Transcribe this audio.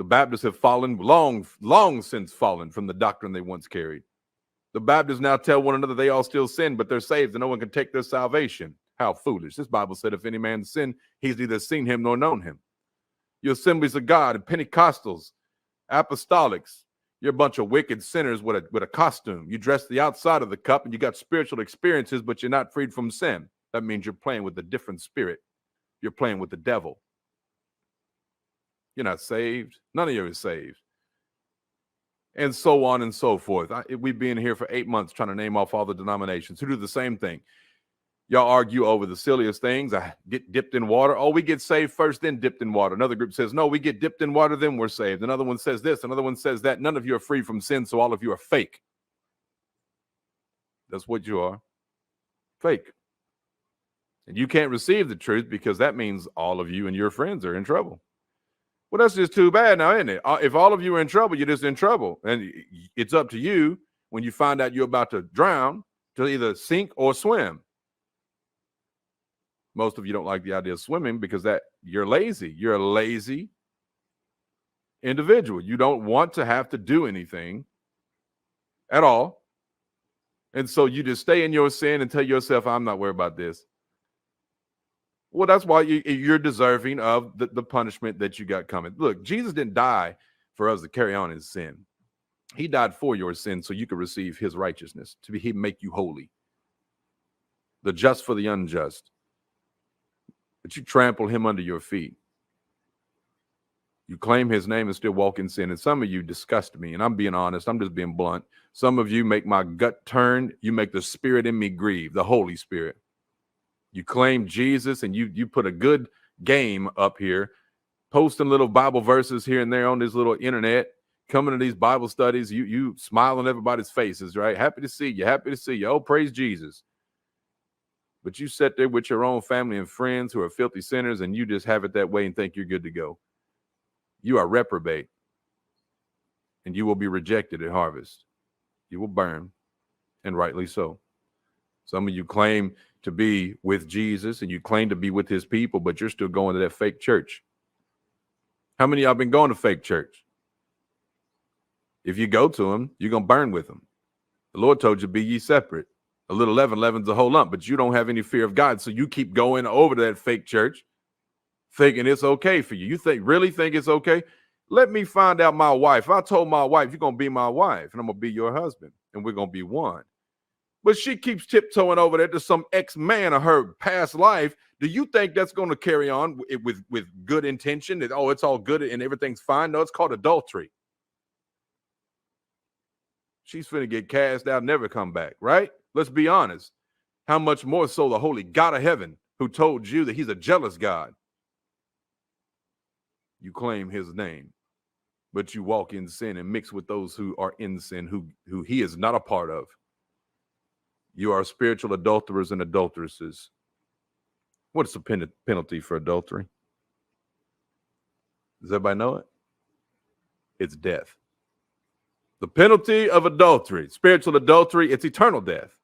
The Baptists have fallen, long since fallen from the doctrine they once carried. The Baptists now tell one another they all still sin, but they're saved and no one can take their salvation. How foolish. This Bible said if any man sin, he's neither seen him nor known him. Your Assemblies of God and Pentecostals, Apostolics, you're a bunch of wicked sinners with a costume. You dress the outside of the cup and you got spiritual experiences, but you're not freed from sin. That means you're playing with a different spirit. You're playing with the devil. You're not saved. None of you are saved. And so on and so forth. We've been here for 8 months trying to name off all the denominations who do the same thing. Y'all argue over the silliest things. I get dipped in water. Oh, we get saved first, then dipped in water. Another group says, no, we get dipped in water, then we're saved. Another one says this. Another one says that. None of you are free from sin, so all of you are fake. That's what you are. Fake. And you can't receive the truth because that means all of you and your friends are in trouble. Well, that's just too bad now, isn't it? If all of you are in trouble, you're just in trouble. And it's up to you when you find out you're about to drown to either sink or swim. Most of you don't like the idea of swimming because that you're lazy. You're a lazy individual. You don't want to have to do anything at all. And so you just stay in your sin and tell yourself, I'm not worried about this. Well, that's why you're deserving of the punishment that you got coming. Look, Jesus didn't die for us to carry on in sin. He died for your sin so you could receive his righteousness, he make you holy. The just for the unjust. But you trample him under your feet. You claim his name and still walk in sin. And some of you disgust me. And I'm being honest. I'm just being blunt. Some of you make my gut turn. You make the spirit in me grieve, the Holy Spirit. You claim Jesus and you put a good game up here, posting little Bible verses here and there on this little internet, coming to these Bible studies. You smile on everybody's faces, right? Happy to see you. Happy to see you. Oh, praise Jesus. But you sit there with your own family and friends who are filthy sinners and you just have it that way and think you're good to go. You are reprobate and you will be rejected at harvest. You will burn, and rightly so. Some of you claim to be with Jesus and you claim to be with his people, but you're still going to that fake church. How many of y'all been going to fake church? If you go to them, you're going to burn with them. The Lord told you, be ye separate. A little leaven leavens the whole lump, but you don't have any fear of God. So you keep going over to that fake church thinking it's okay for you. You really think it's okay? Let me find out my wife. I told my wife, you're going to be my wife and I'm going to be your husband and we're going to be one. But she keeps tiptoeing over there to some ex-man of her past life. Do you think that's going to carry on with good intention? That, oh, it's all good and everything's fine? No, it's called adultery. She's finna get cast out, never come back, right? Let's be honest. How much more so the holy God of heaven who told you that he's a jealous God? You claim his name, but you walk in sin and mix with those who are in sin, who he is not a part of. You are spiritual adulterers and adulteresses. What's the penalty for adultery? Does everybody know it? It's death. The penalty of adultery, spiritual adultery, it's eternal death.